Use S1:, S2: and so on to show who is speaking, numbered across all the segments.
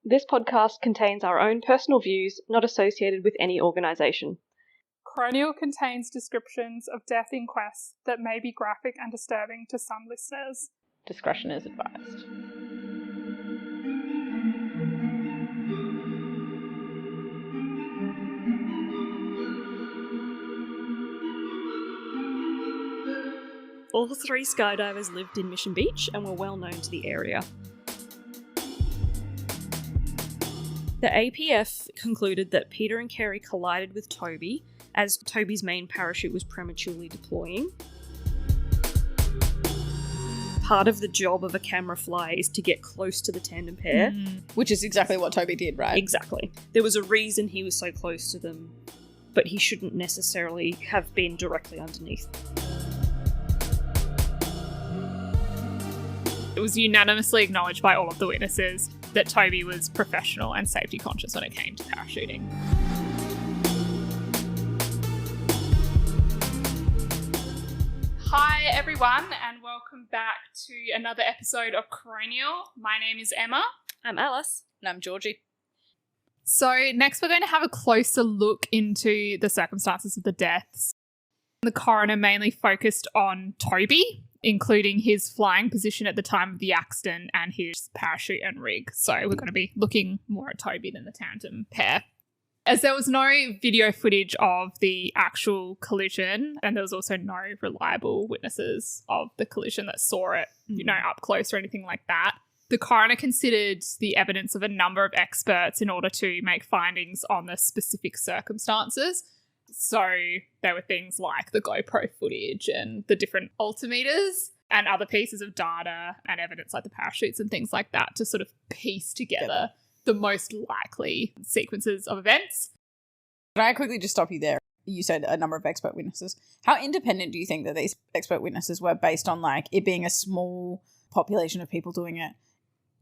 S1: This podcast contains our own personal views, not associated with any organisation.
S2: Coronial contains descriptions of death inquests that may be graphic and disturbing to some listeners.
S1: Discretion is advised. All three skydivers lived in Mission Beach and were well known to the area. The APF concluded that Peter and Kerry collided with Toby as Toby's main parachute was prematurely deploying. Part of the job of a camera fly is to get close to the tandem pair.
S3: Which is exactly what Toby did, right?
S1: Exactly. There was a reason he was so close to them, but he shouldn't necessarily have been directly underneath.
S2: It was unanimously acknowledged by all of the witnesses that Toby was professional and safety conscious when it came to parachuting. Hi everyone, and welcome back to another episode of Coronial. My name is Emma.
S1: I'm Alice.
S3: And I'm Georgie.
S2: So next we're going to have a closer look into the circumstances of the deaths. The coroner mainly focused on Toby, including his flying position at the time of the accident and his parachute and rig. So we're going to be looking more at Toby than the tandem pair. As there was no video footage of the actual collision, and there was also no reliable witnesses of the collision that saw it, up close or anything like that, the coroner considered the evidence of a number of experts in order to make findings on the specific circumstances. So there were things like the GoPro footage and the different altimeters and other pieces of data and evidence like the parachutes and things like that to sort of piece together the most likely sequences of events.
S3: Can I quickly just stop you there? You said a number of expert witnesses. How independent do you think that these expert witnesses were based on like it being a small population of people doing it?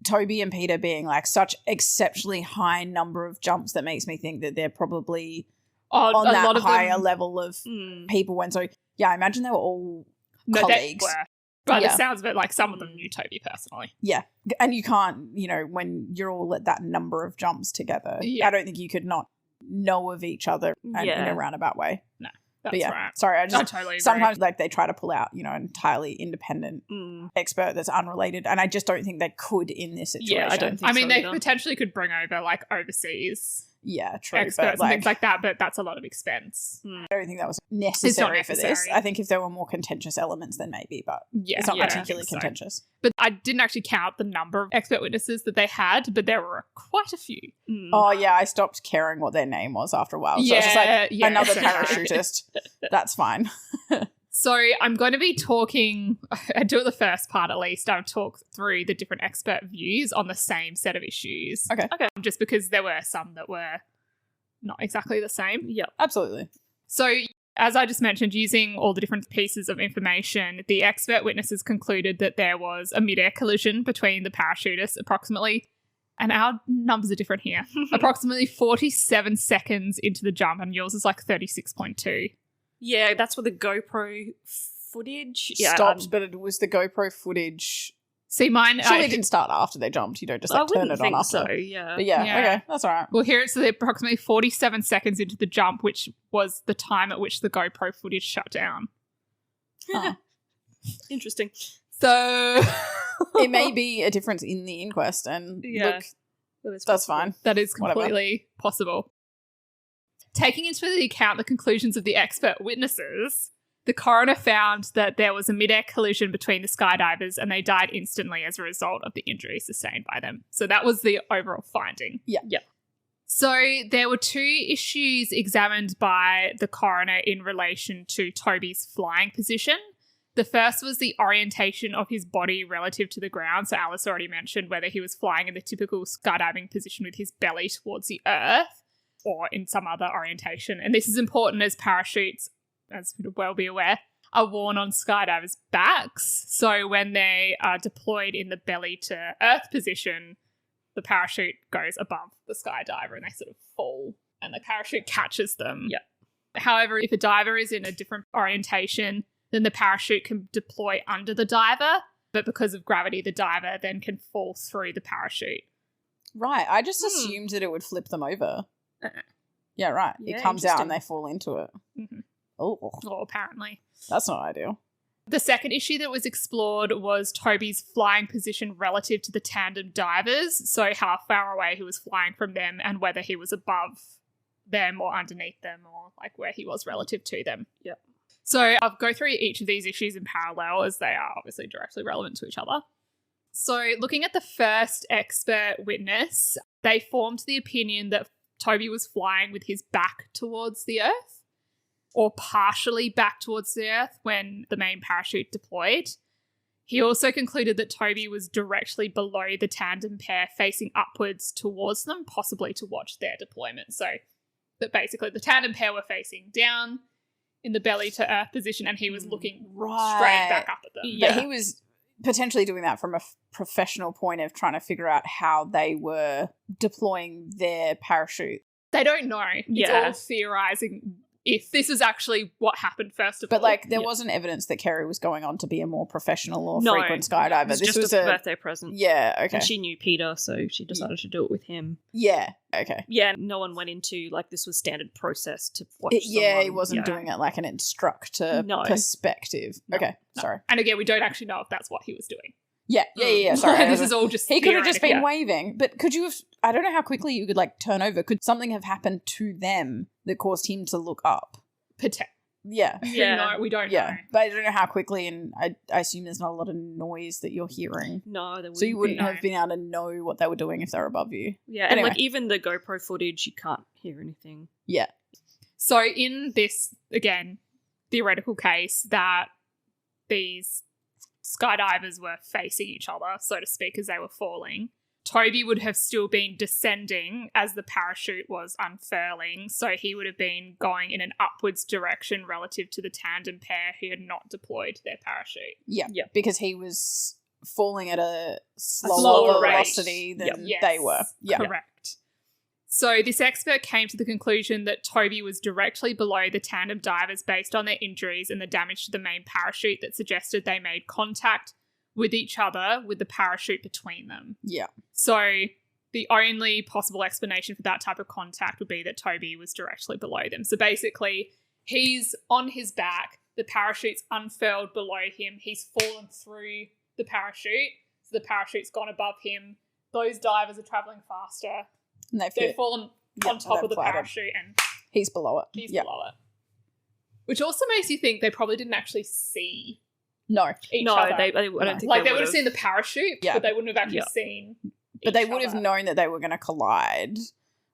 S3: Toby and Peter being like such exceptionally high number of jumps that makes me think that they're probably on that lot of higher level of people when. So, yeah, I imagine they were all colleagues.
S2: They were. But it sounds a bit like some of them knew Toby personally.
S3: Yeah. And you can't, when you're all at that number of jumps together, I don't think you could not know of each other in a roundabout way.
S2: No, that's right.
S3: Sorry, I
S2: totally agree.
S3: Sometimes they try to pull out, an entirely independent expert that's unrelated, and I just don't think they could in this situation.
S1: Yeah, I don't think so
S2: they
S1: either.
S2: potentially could bring over like overseas
S3: true,
S2: experts and things like that, but that's a lot of expense.
S3: I don't think that was necessary for this. I think if there were more contentious elements, then maybe, but it's not particularly contentious.
S2: But I didn't actually count the number of expert witnesses that they had, but there were quite a few.
S3: Oh, yeah, I stopped caring what their name was after a while. So it's just like, another parachutist. That's fine.
S2: So I'm going to be talking, I do the first part at least, I'll talk through the different expert views on the same set of issues.
S3: Okay.
S2: Just because there were some that were not exactly the same.
S1: Yeah,
S3: absolutely.
S2: So as I just mentioned, using all the different pieces of information, the expert witnesses concluded that there was a mid-air collision between the parachutists approximately, and our numbers are different here, approximately 47 seconds into the jump, and yours is like 36.2.
S1: Yeah, that's where the GoPro footage
S3: stopped, but it was the GoPro footage.
S2: See, mine
S3: surely didn't start after they jumped. You don't just turn it on after.
S1: So, yeah.
S3: But okay, that's all right.
S2: Well, here it's approximately 47 seconds into the jump, which was the time at which the GoPro footage shut down.
S3: Huh.
S1: Interesting.
S2: So
S3: it may be a difference in the inquest, and look, that's fine.
S2: That is completely possible. Taking into account the conclusions of the expert witnesses, the coroner found that there was a mid-air collision between the skydivers and they died instantly as a result of the injuries sustained by them. So that was the overall finding.
S3: Yeah.
S2: So there were two issues examined by the coroner in relation to Toby's flying position. The first was the orientation of his body relative to the ground. So Alice already mentioned whether he was flying in the typical skydiving position with his belly towards the earth or in some other orientation. And this is important as parachutes, as you'd well be aware, are worn on skydivers' backs. So when they are deployed in the belly to earth position, the parachute goes above the skydiver and they sort of fall and the parachute catches them.
S1: Yeah.
S2: However, if a diver is in a different orientation, then the parachute can deploy under the diver, but because of gravity, the diver then can fall through the parachute.
S3: Right. I just assumed that it would flip them over. Yeah, right.
S1: Yeah,
S3: it comes out and
S1: interesting.
S3: they fall into it.
S2: Mm-hmm.
S3: Oh,
S2: Well, apparently.
S3: that's not ideal.
S2: The second issue that was explored was Toby's flying position relative to the tandem divers, so how far away he was flying from them and whether he was above them or underneath them or like where he was relative to them.
S1: Yep.
S2: So I'll go through each of these issues in parallel as they are obviously directly relevant to each other. So looking at the first expert witness, they formed the opinion that Toby was flying with his back towards the Earth or partially back towards the Earth when the main parachute deployed. He also concluded that Toby was directly below the tandem pair facing upwards towards them, possibly to watch their deployment. So that basically the tandem pair were facing down in the belly to Earth position and he was looking straight back up at them.
S3: But he was potentially doing that from a professional point of trying to figure out how they were deploying their parachute.
S2: They don't know. It's all theorizing if this is actually what happened first of all.
S3: But like there wasn't evidence that Kerry was going on to be a more professional or
S1: No,
S3: frequent skydiver.
S1: This
S3: This
S1: was
S3: was
S1: a birthday present.
S3: Yeah, okay.
S1: And she knew Peter, so she decided to do it with him.
S3: Yeah, okay.
S1: Yeah, no one went into, like, this was standard process to watch
S3: Yeah, he
S1: someone,
S3: wasn't doing it like an instructor perspective.
S1: No.
S3: Okay,
S2: No.
S3: sorry.
S2: And again, we don't actually know if that's what he was doing.
S3: Yeah, sorry.
S2: This is all just
S3: He could have just
S2: theoretic.
S3: been waving, but could you have, I don't know how quickly you could like turn over. Could something have happened to them that caused him to look up? Yeah.
S2: No, we don't know.
S3: But I don't know how quickly, and I assume there's not a lot of noise that you're hearing.
S1: No, there wouldn't
S3: So you wouldn't
S2: be,
S3: have
S2: no.
S3: been able to know what they were doing if they were above you.
S1: Yeah, and
S3: Anyway.
S1: like even the GoPro footage, you can't hear anything.
S3: Yeah.
S2: So in this, again, theoretical case that these skydivers were facing each other, so to speak, as they were falling, Toby would have still been descending as the parachute was unfurling, so he would have been going in an upwards direction relative to the tandem pair who had not deployed their parachute.
S3: Yeah.
S1: Yeah.
S3: Because he was falling at a slower
S2: slower rate.
S3: velocity than
S2: Yes,
S3: they were. Yeah.
S2: Correct. So this expert came to the conclusion that Toby was directly below the tandem divers based on their injuries and the damage to the main parachute that suggested they made contact with each other with the parachute between them.
S3: Yeah.
S2: So the only possible explanation for that type of contact would be that Toby was directly below them. So basically, he's on his back, the parachute's unfurled below him, he's fallen through the parachute, so the parachute's gone above him, those divers are travelling faster,
S3: And
S2: they've fallen on top
S3: they've
S2: of the
S3: flattened.
S2: parachute and
S3: He's below it.
S2: he's
S3: Yeah.
S2: below it. Which also makes you think they probably didn't actually see
S3: No.
S2: each
S1: No,
S2: other.
S1: I don't think
S2: Like,
S1: they
S2: they would have
S1: would've.
S2: seen the parachute,
S3: Yeah.
S2: but they wouldn't have actually
S1: Yeah.
S2: seen
S3: But they
S2: each
S3: would have
S2: other.
S3: known that they were going to collide.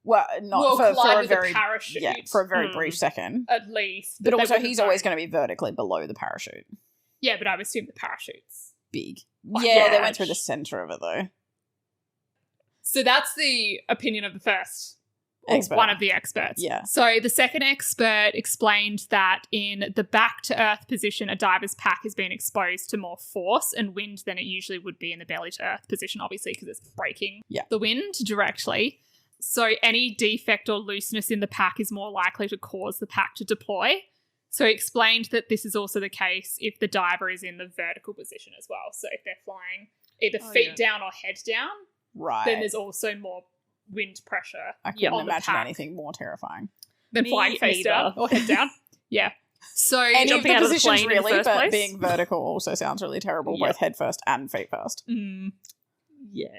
S3: Well, not
S2: Well,
S3: for
S2: collide
S3: a
S2: with
S3: very
S2: the parachute.
S3: yeah, for a very
S1: Mm.
S3: brief second.
S2: At least.
S3: But
S2: they
S3: also,
S2: wouldn't
S3: he's
S2: have
S3: always
S2: known.
S3: going to be vertically below the parachute.
S2: Yeah, but I would assume the parachute's.
S3: Big.
S2: Quite
S3: Yeah, they
S2: large.
S3: went through the center of it though.
S2: So that's the opinion of the first. Or
S3: Expert.
S2: one of the experts.
S3: Yeah.
S2: So the second expert explained that in the back to earth position, a diver's pack has been exposed to more force and wind than it usually would be in the belly to earth position, obviously, because it's breaking the wind directly. So any defect or looseness in the pack is more likely to cause the pack to deploy. So he explained that this is also the case if the diver is in the vertical position as well. So if they're flying either feet down or head down,
S3: Right.
S2: then there's also more wind pressure
S3: I couldn't
S2: on the
S3: imagine
S2: pack
S3: anything more terrifying.
S2: than
S1: Me
S2: flying face
S1: neither.
S2: down or head down. Yeah. So
S3: Any of
S1: jumping
S3: the
S1: out of the
S3: positions
S1: plane in the
S3: really,
S1: first
S3: but
S1: place?
S3: being vertical also sounds really terrible,
S1: Yeah.
S3: both head first and feet first.
S1: Yeah.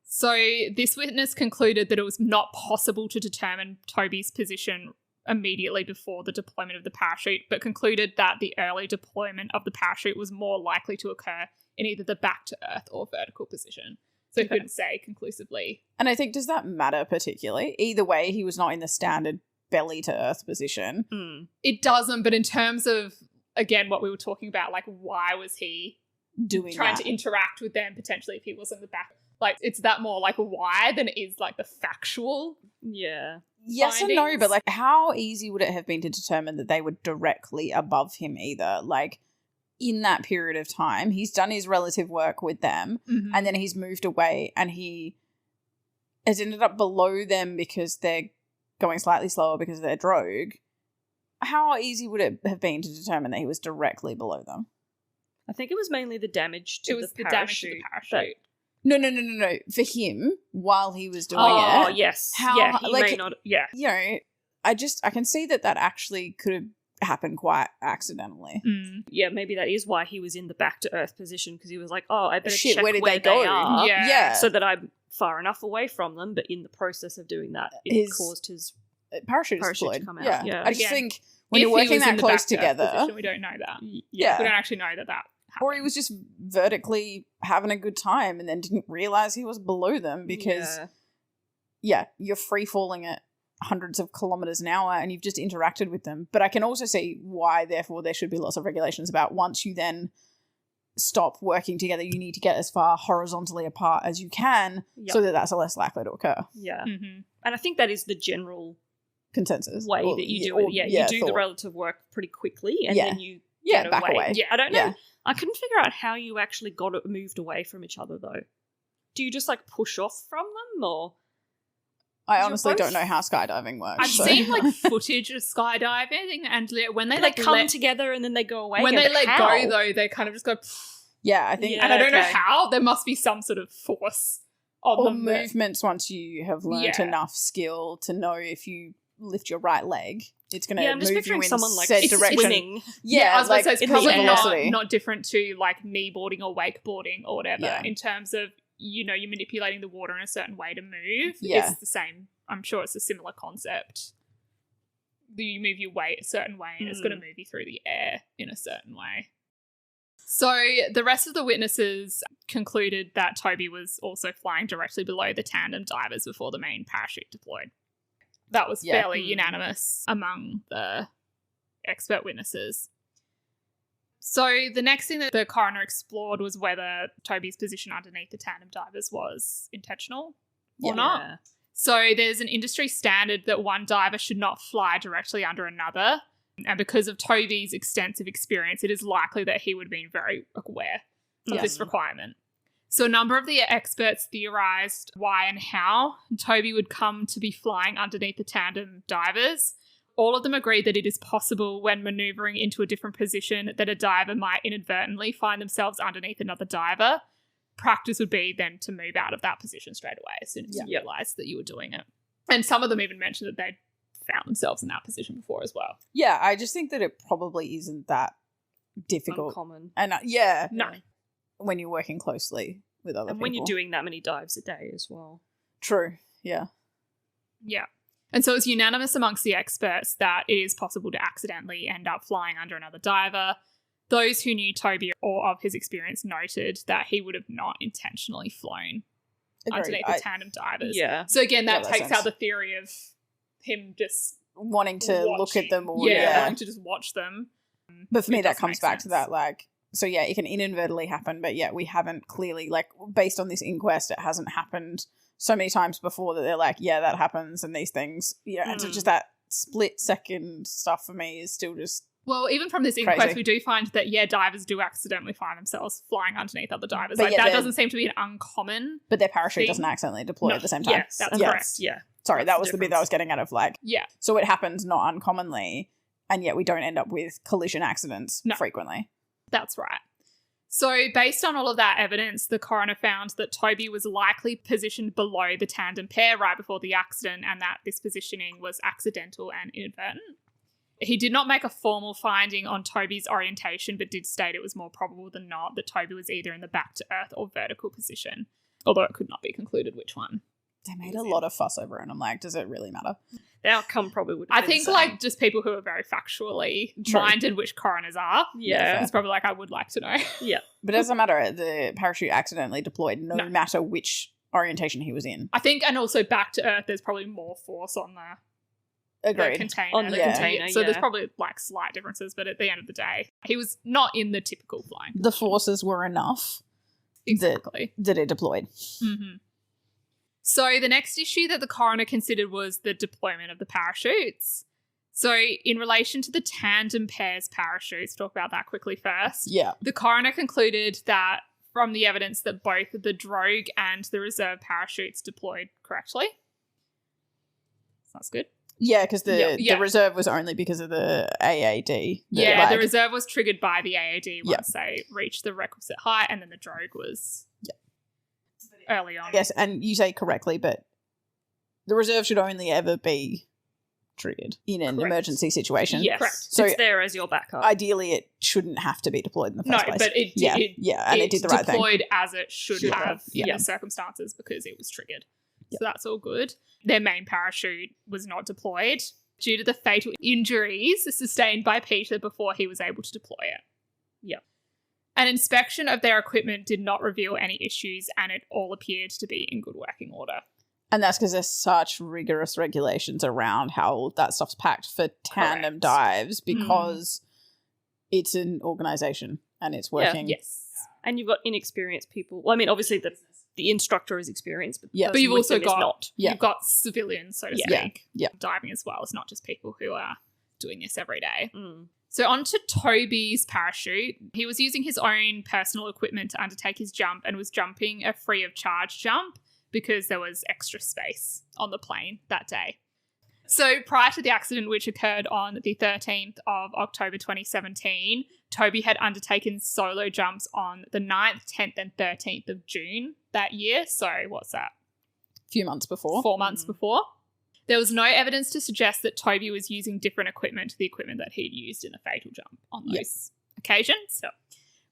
S2: So this witness concluded that it was not possible to determine Toby's position immediately before the deployment of the parachute, but concluded that the early deployment of the parachute was more likely to occur in either the back to earth or vertical position. So he couldn't say conclusively.
S3: And I think, does that matter particularly? Either way, he was not in the standard belly to earth position.
S1: Mm.
S2: It doesn't, but in terms of, again, what we were talking about, like why was he
S3: Doing
S2: trying
S3: that.
S2: to interact with them potentially if he was in the back? Like, it's that more like why than it is like the factual.
S1: Yeah.
S3: Yes and no,
S2: findings.
S3: but like how easy would it have been to determine that they were directly above him either? Like in that period of time, he's done his relative work with them and then he's moved away and he has ended up below them because they're going slightly slower because of their drogue. How easy would it have been to determine that he was directly below them?
S1: I think it was mainly the damage to
S2: It was
S1: the
S2: the damage to
S1: parachute.
S2: the parachute.
S3: No. For him, while he was doing
S1: Oh,
S3: it.
S1: yes.
S3: How,
S1: yeah, he
S3: like,
S1: may not. Yeah.
S3: You know, I can see that actually could have happened quite accidentally.
S1: Yeah, maybe that is why he was in the back to earth position, because he was like, oh, I better
S3: Shit,
S1: check
S3: where did
S1: where
S3: they go?
S1: are
S2: Yeah.
S1: so that I'm far enough away from them. But in the process of doing that, it caused his
S3: Parachute
S1: parachute
S3: deployed.
S1: to come out.
S3: Yeah.
S1: Yeah.
S3: I just
S2: Again,
S3: think when
S2: if
S3: you're
S2: he
S3: working
S2: was in
S3: that
S2: the
S3: close
S2: back to earth
S3: together,
S2: position, we don't know that.
S3: yeah,
S2: We don't actually know that happened.
S3: or he was just vertically having a good time and then didn't realize he was below them because, you're free falling at hundreds of kilometers an hour and you've just interacted with them. But I can also see why, therefore, there should be lots of regulations about once you then stop working together, you need to get as far horizontally apart as you can so that that's less likely to occur.
S1: Yeah.
S2: Mm-hmm.
S1: And I think that is the general
S3: Consensus.
S1: way that you do it. Yeah, you do the relative work pretty quickly and then you get
S3: back away.
S1: Yeah. I don't know.
S3: Yeah.
S1: I couldn't figure out how you actually got it moved away from each other, though. Do you just, like, push off from them, or...?
S3: I honestly don't know how skydiving works.
S2: I've seen like footage of skydiving, and when they like
S1: come together and then they go away.
S2: When they let
S1: how?
S2: go, though, they kind of just go.
S3: Yeah, I think,
S2: and I don't know how. There must be some sort of force on
S3: or
S2: them.
S3: movements once you have learnt enough skill to know if you lift your right leg, it's going to
S1: I'm just
S3: move
S1: picturing
S3: you in
S1: someone like
S3: said direction.
S1: swimming.
S2: I was going to say it's probably
S3: velocity.
S2: not different to like kneeboarding or wakeboarding or whatever in terms of, you're manipulating the water in a certain way to move.
S3: Yeah.
S2: It's the same. I'm sure it's a similar concept. You move your weight a certain way and it's going to move you through the air in a certain way. So the rest of the witnesses concluded that Toby was also flying directly below the tandem divers before the main parachute deployed. That was fairly unanimous among the expert witnesses. So the next thing that the coroner explored was whether Toby's position underneath the tandem divers was intentional or not. So there's an industry standard that one diver should not fly directly under another. And because of Toby's extensive experience, it is likely that he would have been very aware of this requirement. So a number of the experts theorized why and how Toby would come to be flying underneath the tandem divers. All of them agreed that it is possible when maneuvering into a different position that a diver might inadvertently find themselves underneath another diver. Practice would be then to move out of that position straight away as soon as you realised that you were doing it. And some of them even mentioned that they'd found themselves in that position before as well.
S3: Yeah, I just think that it probably isn't that difficult.
S1: Uncommon.
S3: And
S2: No.
S3: When you're working closely with other people.
S1: And when you're doing that many dives a day as well.
S3: True, yeah.
S2: Yeah. And so it's unanimous amongst the experts that it is possible to accidentally end up flying under another diver. Those who knew Toby or of his experience noted that he would have not intentionally flown underneath the tandem divers.
S1: Yeah.
S2: So again, that takes
S3: sense.
S2: out the theory of him just
S3: wanting to look at them or
S2: wanting to just watch them.
S3: But for me, that
S2: doesn't
S3: comes
S2: make
S3: back
S2: sense.
S3: to that, like, so yeah, it can inadvertently happen, but yeah, we haven't clearly, like, based on this inquest, it hasn't happened so many times before that they're like, yeah, that happens and these things. Yeah, and so just that split second stuff for me is still just
S2: Well, even from this
S3: crazy.
S2: inquest, we do find that, divers do accidentally find themselves flying underneath other divers.
S3: But
S2: Like,
S3: yeah,
S2: that
S3: they're-
S2: doesn't seem to be an uncommon
S3: but their parachute
S2: thing.
S3: doesn't accidentally deploy at the same time.
S1: Yeah, that's correct. Yeah.
S3: Sorry,
S1: That's
S3: that was the bit that I was getting out of, like,
S2: Yeah.
S3: so it happens not uncommonly, and yet we don't end up with collision accidents frequently.
S2: That's right. So based on all of that evidence, the coroner found that Toby was likely positioned below the tandem pair right before the accident and that this positioning was accidental and inadvertent. He did not make a formal finding on Toby's orientation, but did state it was more probable than not that Toby was either in the back to earth or vertical position, although it could not be concluded which one.
S3: They made a lot of fuss over it, and I'm like, does it really matter?
S1: The outcome probably would have
S2: I
S1: been
S2: think
S1: the same.
S2: like just people who are very factually minded, which coroners are,
S1: Yeah.
S2: it's probably like, I would like to know.
S1: Yeah.
S3: But it doesn't matter. The parachute accidentally deployed no matter which orientation he was in.
S2: I think, and also back to earth, there's probably more force on the
S3: Agreed.
S2: container.
S1: On the container,
S2: So there's
S1: yeah.
S2: probably like slight differences, but at the end of the day, he was not in the typical flying.
S3: The forces were enough
S2: Exactly.
S3: that it deployed.
S2: Mm-hmm. So the next issue that the coroner considered was the deployment of the parachutes. So in relation to the tandem pairs parachutes, talk about that quickly first.
S3: Yeah.
S2: The coroner concluded that from the evidence that both the drogue and the reserve parachutes deployed correctly. That's good.
S3: Yeah, because the
S2: Yeah.
S3: reserve was only because of the AAD.
S2: The reserve was triggered by the AAD once they reached the requisite height, and then the drogue was... early on.
S3: Yes, and you say correctly, but the reserve should only ever be triggered in an
S1: Correct.
S3: emergency situation.
S1: Yes.
S2: Correct.
S3: So
S1: it's there as your backup.
S3: ideally, it shouldn't have to be deployed in the
S2: No,
S3: first place.
S2: but it did.
S3: and it did the right thing.
S2: Deployed as it should
S3: Should
S2: have
S3: have,
S2: in
S3: yeah.
S2: the circumstances because it was triggered.
S3: Yep.
S2: So that's all good. Their main parachute was not deployed due to the fatal injuries sustained by Peter before he was able to deploy it.
S1: Yep.
S2: An inspection of their equipment did not reveal any issues, and it all appeared to be in good working order.
S3: And that's because there's such rigorous regulations around how that stuff's packed for tandem
S2: Correct.
S3: dives because it's an organization and it's working.
S2: Yes.
S1: And you've got inexperienced people. Well, I mean, obviously the instructor is experienced, but the
S3: Yeah.
S1: person
S2: But you've
S1: with
S2: also
S1: them is
S2: got
S1: not.
S3: Yeah.
S2: you've got civilians, so to
S1: Yeah.
S2: speak,
S3: Yeah.
S2: diving as well. It's not just people who are doing this every day.
S1: Mm.
S2: So on to Toby's parachute. He was using his own personal equipment to undertake his jump and was jumping a free of charge jump because there was extra space on the plane that day. So prior to the accident, which occurred on the 13th of October 2017, Toby had undertaken solo jumps on the 9th, 10th and 13th of June that year. So what's that?
S3: A few months before.
S2: 4 months before. There was no evidence to suggest that Toby was using different equipment to the equipment that he'd used in the fatal jump on those occasions. So,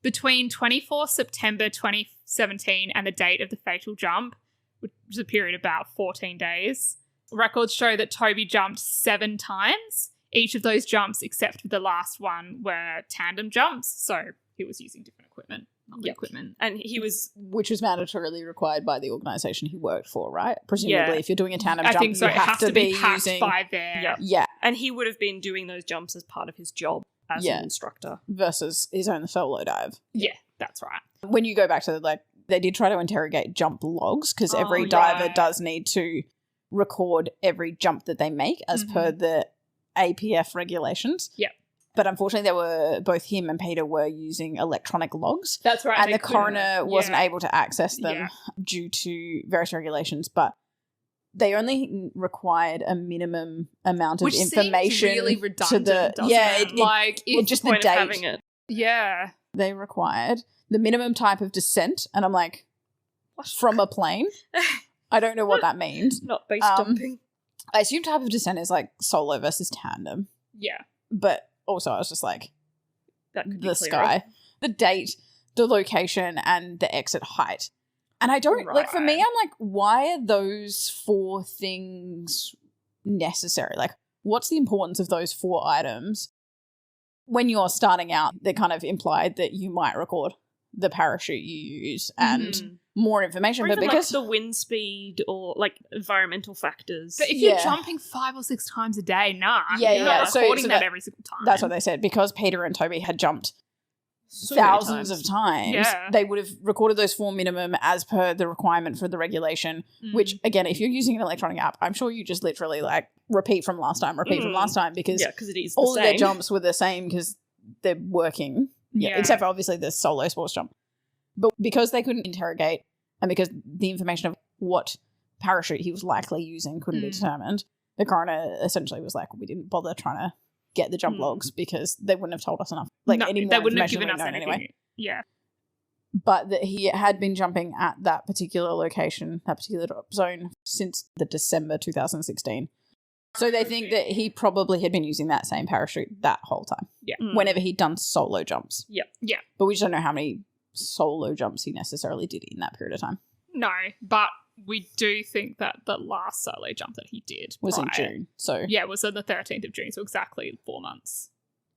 S2: between 24 September 2017 and the date of the fatal jump, which was a period of about 14 days, records show that Toby jumped 7 times. Each of those jumps, except for the last one, were tandem jumps. So he was using different equipment. Not the
S1: Yep.
S2: equipment.
S1: And he was
S3: Which was mandatorily required by the organisation he worked for, right? Presumably,
S1: Yeah.
S3: if you're doing a tandem
S2: I
S3: jump,
S2: think so.
S3: you
S2: It
S3: have
S2: has to be packed
S3: using...
S2: by their...
S1: Yeah.
S3: Yeah,
S1: and he would have been doing those jumps as part of his job as
S3: Yeah.
S1: an instructor.
S3: versus his own solo dive.
S2: Yeah, that's right.
S3: When you go back to, like, they did try to interrogate jump logs because
S1: Oh,
S3: every
S1: yeah.
S3: diver does need to record every jump that they make as per the APF regulations.
S2: Yep.
S3: But unfortunately, both him and Peter were using electronic logs.
S2: That's right.
S3: And
S2: they
S3: the coroner
S2: couldn't-
S3: wasn't
S2: yeah.
S3: able to access them
S2: Yeah.
S3: due to various regulations, but they only required a minimum amount of
S2: Which seems
S3: information
S2: really
S3: to
S2: redundant,
S3: the
S2: doesn't it? Like,
S3: well,
S2: if,
S3: just the
S1: Point of
S3: date
S1: having it.
S2: yeah.
S3: they required, the minimum type of descent, and I'm like, from a plane? I don't know what that means.
S1: Not base
S3: Um,
S1: jumping.
S3: I assume type of descent is like solo versus tandem,
S2: Yeah.
S3: but also I was just like,
S1: That could be
S3: the
S1: clearer.
S3: sky, the date, the location, and the exit height. And I don't, like, for me,
S2: Right.
S3: I'm like, why are those 4 things necessary? Like, what's the importance of those 4 items? When you're starting out, they kind of implied that you might record the parachute you use and
S1: Mhm.
S3: more information.
S1: Or
S3: But
S1: even
S3: because
S1: like the wind speed or like environmental factors.
S2: But if you're
S3: Yeah.
S2: jumping 5 or 6 times a day, nah.
S3: Yeah,
S2: You're
S3: yeah.
S2: not
S3: So-
S2: recording
S3: so
S2: that
S3: that-
S2: every single time.
S3: that's what they said, because Peter and Toby had jumped
S1: So many
S3: thousands
S1: times.
S3: of times,
S2: Yeah.
S3: they would have recorded those 4 minimum as per the requirement for the regulation, which, again, if you're using an electronic app, I'm sure you just literally, like, repeat from last time, because
S1: Yeah, because it is
S3: all
S1: the
S3: of their
S1: same.
S3: jumps were the same because they're working. Yeah, except for obviously the solo sports jump. But because they couldn't interrogate and because the information of what parachute he was likely using couldn't be determined, the coroner essentially was like, we didn't bother trying to get the jump logs because they wouldn't have told us enough. Like,
S2: No,
S3: any more
S2: they wouldn't have
S3: information
S2: given
S3: than
S2: us
S3: we've known
S2: anything.
S3: anyway.
S2: Yeah.
S3: But that he had been jumping at that particular location, that particular drop zone, since the December 2016. So they think that he probably had been using that same parachute that whole time,
S2: Yeah.
S1: Mm.
S3: whenever he'd done solo jumps.
S1: Yep.
S2: Yeah.
S3: But we just don't know how many solo jumps he necessarily did in that period of time.
S2: No, but we do think that the last solo jump that he did
S3: Was in
S2: prior-
S3: June. So
S2: Yeah, it was on the 13th of June, so exactly 4 months.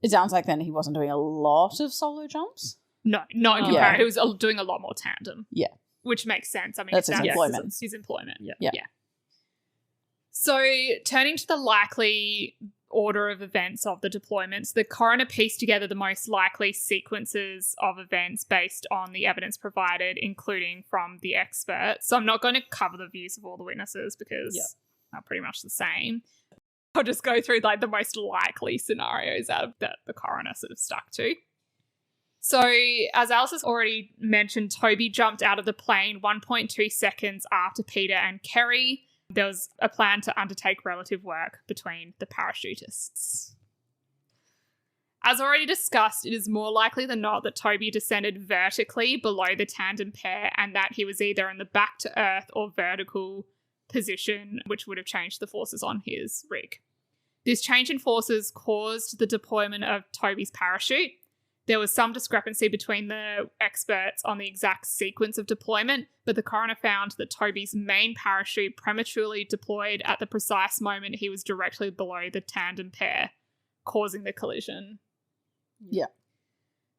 S3: it sounds like then he wasn't doing a lot of solo jumps.
S2: No, not in
S1: Oh.
S2: comparison.
S3: Yeah.
S2: He was doing a lot more tandem.
S3: Yeah.
S2: Which makes sense. I mean,
S3: That's
S2: if
S3: his employment.
S2: His employment.
S1: Yeah.
S3: Yeah.
S2: So, turning to the likely order of events of the deployments, the coroner pieced together the most likely sequences of events based on the evidence provided, including from the experts. So, I'm not going to cover the views of all the witnesses because they're pretty much the same. I'll just go through like the most likely scenarios out of that the coroner sort of stuck to. So, as Alice has already mentioned, Toby jumped out of the plane 1.2 seconds after Peter and Kerry. There was a plan to undertake relative work between the parachutists. As already discussed, it is more likely than not that Toby descended vertically below the tandem pair and that he was either in the back to earth or vertical position, which would have changed the forces on his rig. This change in forces caused the deployment of Toby's parachute. There was some discrepancy between the experts on the exact sequence of deployment, but the coroner found that Toby's main parachute prematurely deployed at the precise moment he was directly below the tandem pair, causing the collision.
S3: Yeah.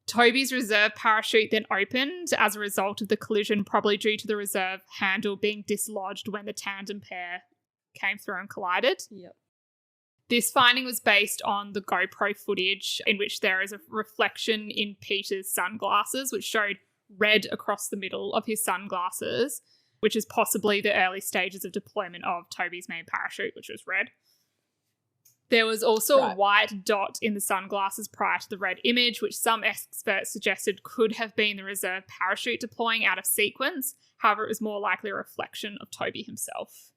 S2: Toby's reserve parachute then opened as a result of the collision, probably due to the reserve handle being dislodged when the tandem pair came through and collided.
S1: Yep.
S2: This finding was based on the GoPro footage in which there is a reflection in Peter's sunglasses, which showed red across the middle of his sunglasses, which is possibly the early stages of deployment of Toby's main parachute, which was red. There was also a white dot in the sunglasses prior to the red image, which some experts suggested could have been the reserve parachute deploying out of sequence. However, it was more likely a reflection of Toby himself.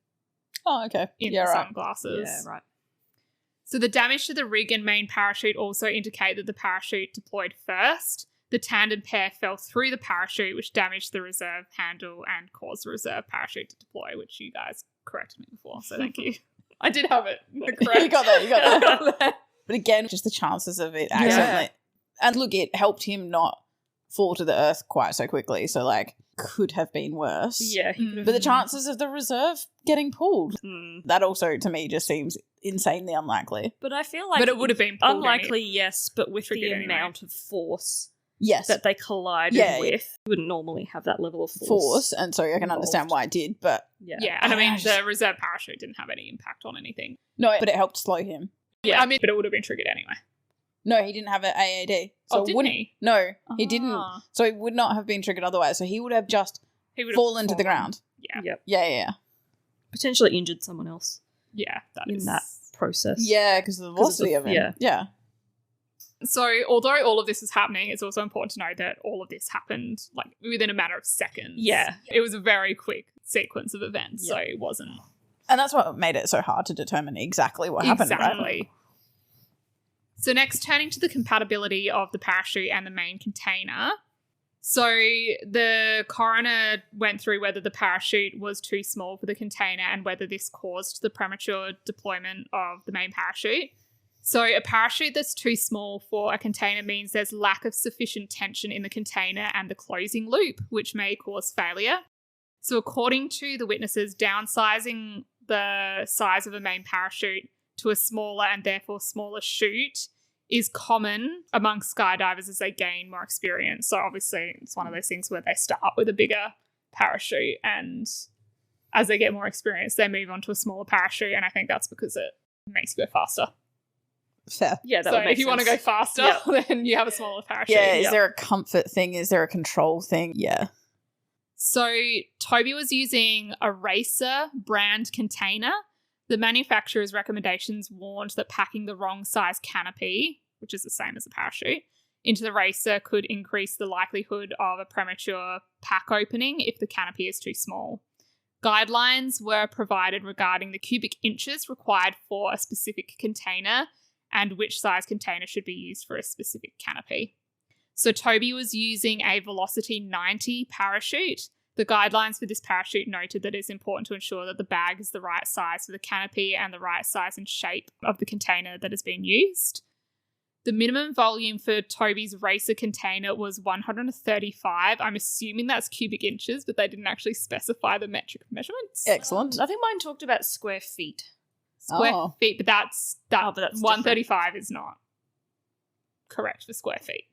S3: Oh, okay.
S2: In the sunglasses.
S1: Yeah, right.
S2: So the damage to the rig and main parachute also indicate that the parachute deployed first. The tandem pair fell through the parachute, which damaged the reserve handle and caused the reserve parachute to deploy, which you guys corrected me before, so thank you. I did have it correct.
S3: You got that. But again, just the chances of it accidentally. And look, it helped him not fall to the earth quite so quickly, so like could have been worse.
S1: Yeah.
S3: But the chances of the reserve getting pulled, that also to me just seems insanely unlikely.
S1: But I feel like
S2: but it would have been pulled
S1: unlikely, yes, but with the amount of force that they collided with, you wouldn't normally have that level of force.
S3: And so I can understand why it did, but
S2: yeah, and I mean the reserve parachute didn't have any impact on anything.
S3: No, but it helped slow him.
S2: Yeah, I mean, but it would have been triggered anyway.
S3: No, he didn't have an AAD. So
S2: didn't he?
S3: No, he didn't. So it would not have been triggered otherwise. So he would have just fallen to the ground.
S2: Yeah.
S1: Yep.
S3: Yeah.
S1: Potentially injured someone else.
S2: Yeah,
S1: that process.
S3: Yeah, because of the velocity of it. Yeah.
S2: So although all of this is happening, it's also important to know that all of this happened like within a matter of seconds.
S1: Yeah.
S2: It was a very quick sequence of events, so it wasn't.
S3: And that's what made it so hard to determine exactly what happened.
S2: Right? So next, turning to the compatibility of the parachute and the main container. So the coroner went through whether the parachute was too small for the container and whether this caused the premature deployment of the main parachute. So a parachute that's too small for a container means there's lack of sufficient tension in the container and the closing loop, which may cause failure. So according to the witnesses, downsizing the size of a main parachute to a smaller and therefore smaller chute is common among skydivers as they gain more experience. So obviously it's one of those things where they start with a bigger parachute and as they get more experience, they move on to a smaller parachute. And I think that's because it makes you go faster.
S3: Fair.
S1: Yeah, that
S2: so
S1: would make
S2: if you
S1: sense.
S2: want to go faster, then you have a smaller parachute.
S3: Yeah, is there a comfort thing? Is there a control thing? Yeah.
S2: So Toby was using a Racer brand container. The manufacturer's recommendations warned that packing the wrong size canopy, which is the same as a parachute, into the Racer could increase the likelihood of a premature pack opening if the canopy is too small. Guidelines were provided regarding the cubic inches required for a specific container and which size container should be used for a specific canopy. So Toby was using a Velocity 90 parachute. The guidelines for this parachute noted that it's important to ensure that the bag is the right size for the canopy and the right size and shape of the container that has been used. The minimum volume for Toby's Racer container was 135. I'm assuming that's cubic inches, but they didn't actually specify the metric measurements.
S3: Excellent.
S1: I think mine talked about square feet.
S2: Square feet, but that's 135
S1: different.
S2: Is not correct for square feet.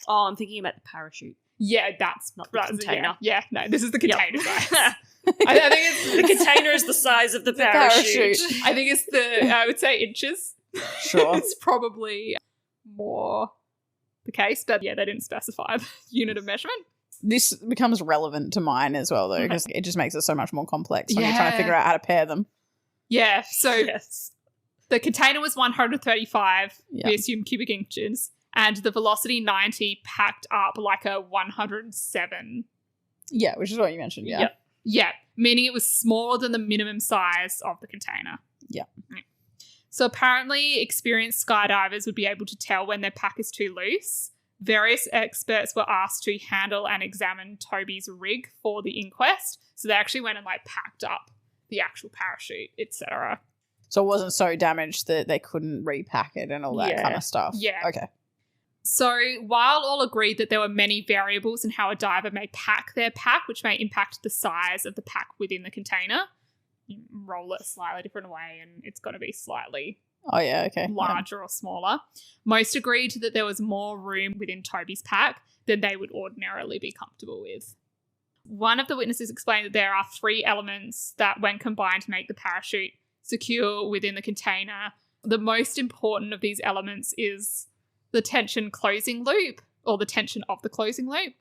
S1: Oh, I'm thinking about the parachute.
S2: Yeah, that's
S1: not the container.
S2: Yeah, no, this is the container size.
S1: I think it's the container is the size of the parachute.
S2: I think it's I would say inches.
S3: Sure.
S2: It's probably more the case, but yeah, they didn't specify the unit of measurement.
S3: This becomes relevant to mine as well, though, because it just makes it so much more complex when you're trying to figure out how to pair them.
S2: Yeah, so the container was 135, we assume cubic inches, and the Velocity 90 packed up like a 107.
S3: Yeah, which is what you mentioned,
S2: Yeah, meaning it was smaller than the minimum size of the container.
S3: Yeah.
S2: So apparently experienced skydivers would be able to tell when their pack is too loose. Various experts were asked to handle and examine Toby's rig for the inquest. So they actually went and packed up the actual parachute, etc.
S3: So it wasn't so damaged that they couldn't repack it and all that kind of stuff.
S2: Yeah.
S3: Okay.
S2: So while all agreed that there were many variables in how a diver may pack their pack, which may impact the size of the pack within the container, you roll it a slightly different way and it's going to be slightly larger or smaller. Most agreed that there was more room within Toby's pack than they would ordinarily be comfortable with. One of the witnesses explained that there are 3 elements that, when combined, make the parachute secure within the container. The most important of these elements is the tension closing loop, or the tension of the closing loop.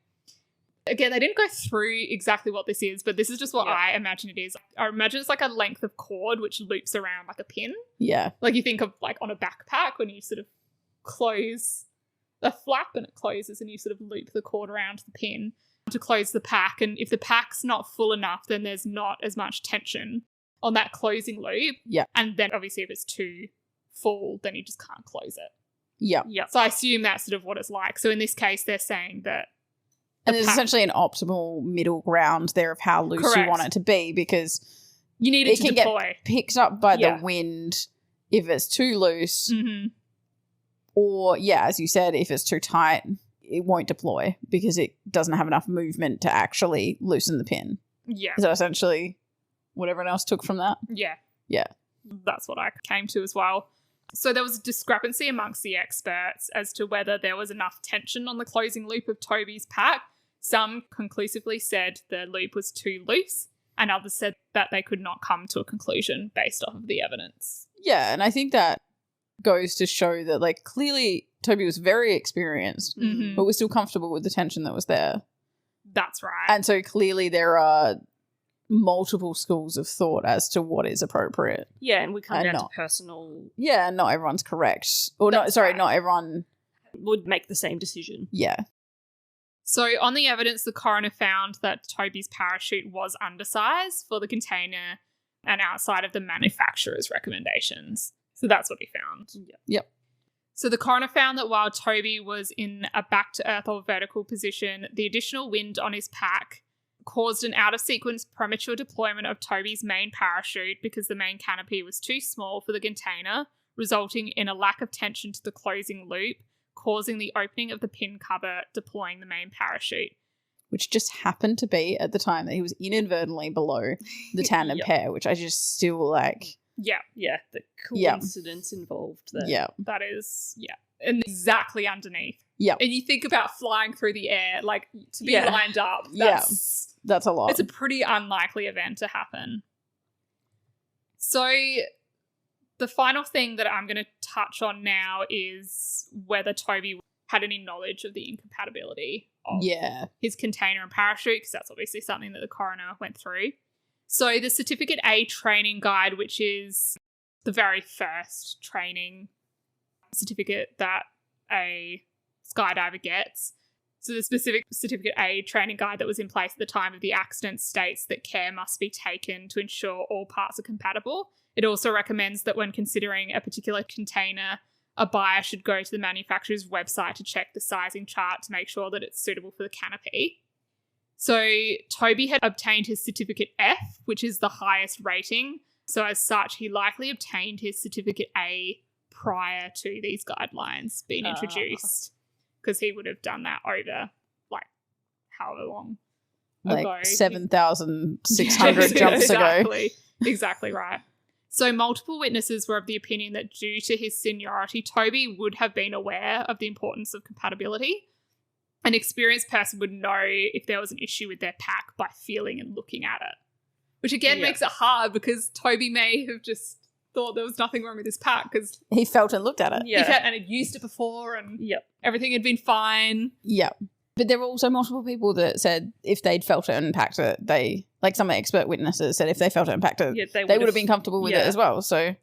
S2: Again, they didn't go through exactly what this is, but this is just what I imagine it is. I imagine it's like a length of cord which loops around like a pin.
S3: Yeah.
S2: Like you think of on a backpack when you sort of close the flap and it closes and you sort of loop the cord around the pin to close the pack. And if the pack's not full enough, then there's not as much tension on that closing loop.
S3: Yeah.
S2: And then obviously if it's too full, then you just can't close it.
S3: Yeah.
S2: So I assume that's sort of what it's like. So in this case, they're saying that
S3: and there's essentially an optimal middle ground there of how loose you want it to be, because
S2: you need it to deploy.
S3: Get picked up by the wind if it's too loose, or as you said, if it's too tight, it won't deploy because it doesn't have enough movement to actually loosen the pin.
S2: Yeah.
S3: Is that essentially what everyone else took from that?
S2: Yeah.
S3: Yeah.
S2: That's what I came to as well. So there was a discrepancy amongst the experts as to whether there was enough tension on the closing loop of Toby's pack. Some conclusively said the loop was too loose, and others said that they could not come to a conclusion based off of the evidence.
S3: Yeah, and I think that goes to show that, clearly Toby was very experienced, but was still comfortable with the tension that was there.
S2: That's right.
S3: And so clearly there are multiple schools of thought as to what is appropriate.
S1: Yeah, and we come down to personal...
S3: Yeah, not everyone's correct. Or not everyone...
S1: would make the same decision.
S3: Yeah.
S2: So on the evidence, the coroner found that Toby's parachute was undersized for the container and outside of the manufacturer's recommendations. So that's what he found.
S3: Yep.
S2: So the coroner found that while Toby was in a back-to-earth or vertical position, the additional wind on his pack caused an out-of-sequence premature deployment of Toby's main parachute because the main canopy was too small for the container, resulting in a lack of tension to the closing loop, causing the opening of the pin cover, deploying the main parachute.
S3: Which just happened to be at the time that he was inadvertently below the tandem pair, which I just still
S2: Yeah.
S1: Yeah, the coincidence involved there.
S3: Yeah.
S2: That is, and exactly underneath.
S3: Yeah.
S2: And you think about flying through the air, to be lined up.
S3: That's a lot.
S2: It's a pretty unlikely event to happen. So the final thing that I'm going to touch on now is whether Toby had any knowledge of the incompatibility of his container and parachute, because that's obviously something that the coroner went through. So the Certificate A training guide, which is the very first training certificate that a skydiver gets. So the specific Certificate A training guide that was in place at the time of the accident states that care must be taken to ensure all parts are compatible. It also recommends that when considering a particular container, a buyer should go to the manufacturer's website to check the sizing chart to make sure that it's suitable for the canopy. So Toby had obtained his Certificate F, which is the highest rating. So as such, he likely obtained his Certificate A prior to these guidelines being introduced, because he would have done that over however long ago.
S3: 7,600 jumps ago.
S2: Exactly right. So multiple witnesses were of the opinion that due to his seniority, Toby would have been aware of the importance of compatibility. An experienced person would know if there was an issue with their pack by feeling and looking at it. Which again makes it hard, because Toby may have just thought there was nothing wrong with his pack because
S3: he felt and looked at it.
S2: Yeah. And had used it before and everything had been fine.
S3: Yeah. But there were also multiple people that said if they'd felt it and packed it, some expert witnesses said if they felt it and packed it, they would have been comfortable with it as well. So,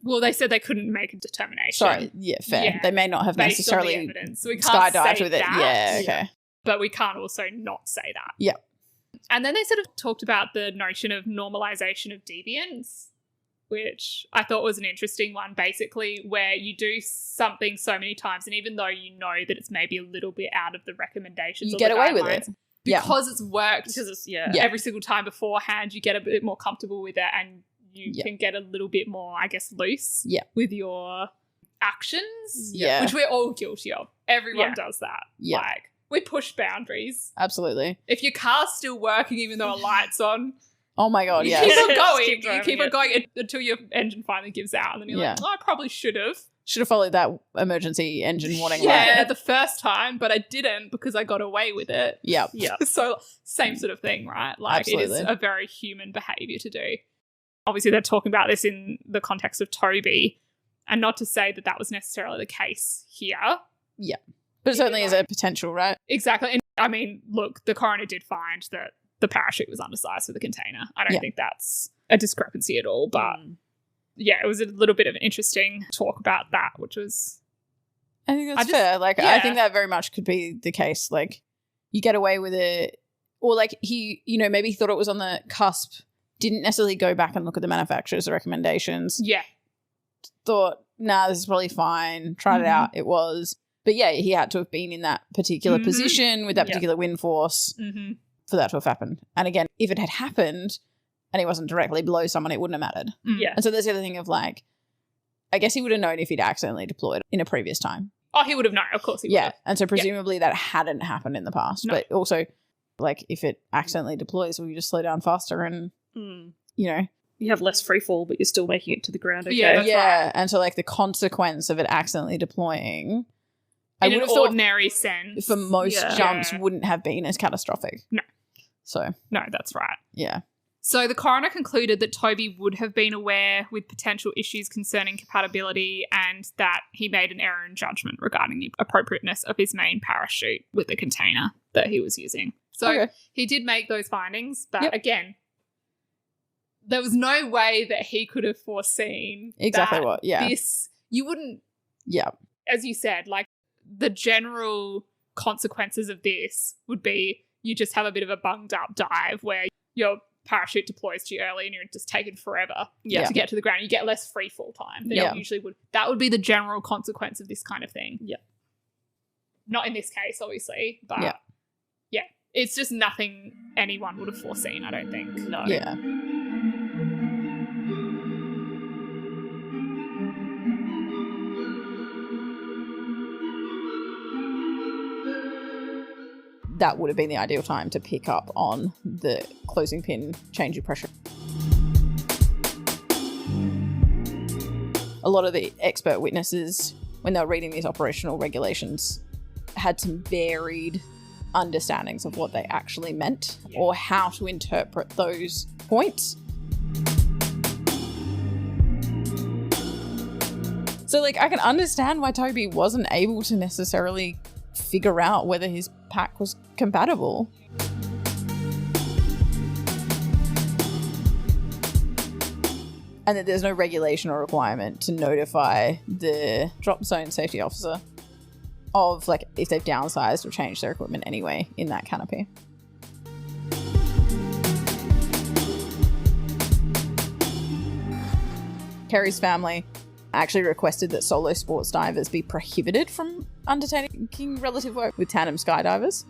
S2: well, they said they couldn't make a determination.
S3: Sorry, fair. Yeah. They may not have
S2: based
S3: necessarily
S2: on the evidence. So we can't
S3: skydived
S2: say
S3: with it.
S2: that.
S3: Yeah, okay.
S2: But we can't also not say that.
S3: Yeah.
S2: And then they sort of talked about the notion of normalization of deviance. which I thought was an interesting one, basically, where you do something so many times, and even though you know that it's maybe a little bit out of the recommendations,
S3: You get away with it.
S2: Because it's worked
S1: Because it's,
S2: every single time beforehand, you get a bit more comfortable with it, and you can get a little bit more, I guess, loose with your actions, which we're all guilty of. Everyone does that.
S3: Yeah.
S2: Like, we push boundaries.
S3: Absolutely.
S2: If your car's still working even though a light's on,
S3: Oh my God,
S2: you
S3: yeah.
S2: keep on going.
S1: Keep driving
S2: You keep on
S1: it.
S2: going until your engine finally gives out, and then you're like, oh, I probably should have.
S3: Should have followed that emergency engine warning light.
S2: Yeah, the first time, but I didn't because I got away with it.
S3: Yep.
S1: Yeah.
S2: So same sort of thing, right? Like,
S3: Absolutely.
S2: it is a very human behaviour to do. Obviously, they're talking about this in the context of Toby, and not to say that that was necessarily the case here.
S3: Yeah. But it certainly is a potential, right?
S2: Exactly. And I mean, look, the coroner did find that the parachute was undersized for the container. I don't think that's a discrepancy at all, but yeah, it was a little bit of an interesting talk about that, which was...
S3: I think that's fair. Like, I think that very much could be the case. Like, you get away with it, or like he, you know, maybe he thought it was on the cusp, didn't necessarily go back and look at the manufacturer's recommendations.
S2: Yeah.
S3: Thought, nah, this is probably fine. Tried it out. It was. But yeah, he had to have been in that particular position with that particular wind force for that to have happened. And again, if it had happened and he wasn't directly below someone, it wouldn't have mattered.
S1: Yeah.
S3: And so there's the other thing of like, I guess he would have known if he'd accidentally deployed in a previous time.
S2: Oh, he would have known. Of course he would have.
S3: And so presumably that hadn't happened in the past.
S2: No.
S3: But also, like, if it accidentally deploys, will you just slow down faster and, you know?
S1: You have less free fall, but you're still making it to the ground, okay?
S2: Yeah, that's right.
S3: And so, like, the consequence of it accidentally deploying, I
S2: In
S3: would
S2: an
S3: have thought
S2: ordinary sense.
S3: for most jumps
S2: Yeah.
S3: wouldn't have been as catastrophic.
S2: No.
S3: So,
S2: No, that's right.
S3: yeah.
S2: So the coroner concluded that Toby would have been aware with potential issues concerning compatibility, and that he made an error in judgment regarding the appropriateness of his main parachute with the container that he was using. So he did make those findings, but again, there was no way that he could have foreseen
S3: Exactly
S2: that
S3: what, yeah.
S2: this, you wouldn't,
S3: Yeah.
S2: as you said, like, the general consequences of this would be you just have a bit of a bunged up dive where your parachute deploys too early and you're just taken forever to get to the ground. You get less free fall time than you usually would. That would be the general consequence of this kind of thing.
S1: Yeah.
S2: Not in this case, obviously, but yeah. It's just nothing anyone would have foreseen, I don't think. No.
S3: Yeah. That would have been the ideal time to pick up on the closing pin, change of pressure. A lot of the expert witnesses, when they were reading these operational regulations, had some varied understandings of what they actually meant or how to interpret those points. So, like, I can understand why Toby wasn't able to necessarily figure out whether his pack was compatible. And that there's no regulation or requirement to notify the drop zone safety officer of, like, if they've downsized or changed their equipment anyway in that canopy. Kerry's family actually requested that solo sports divers be prohibited from undertaking relative work with tandem skydivers.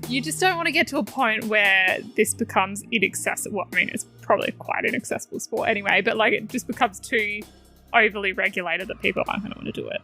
S2: You just don't want to get to a point where this becomes inaccessible. I mean, it's probably quite inaccessible sport anyway, but like it just becomes too overly regulated that people aren't going to want to do it.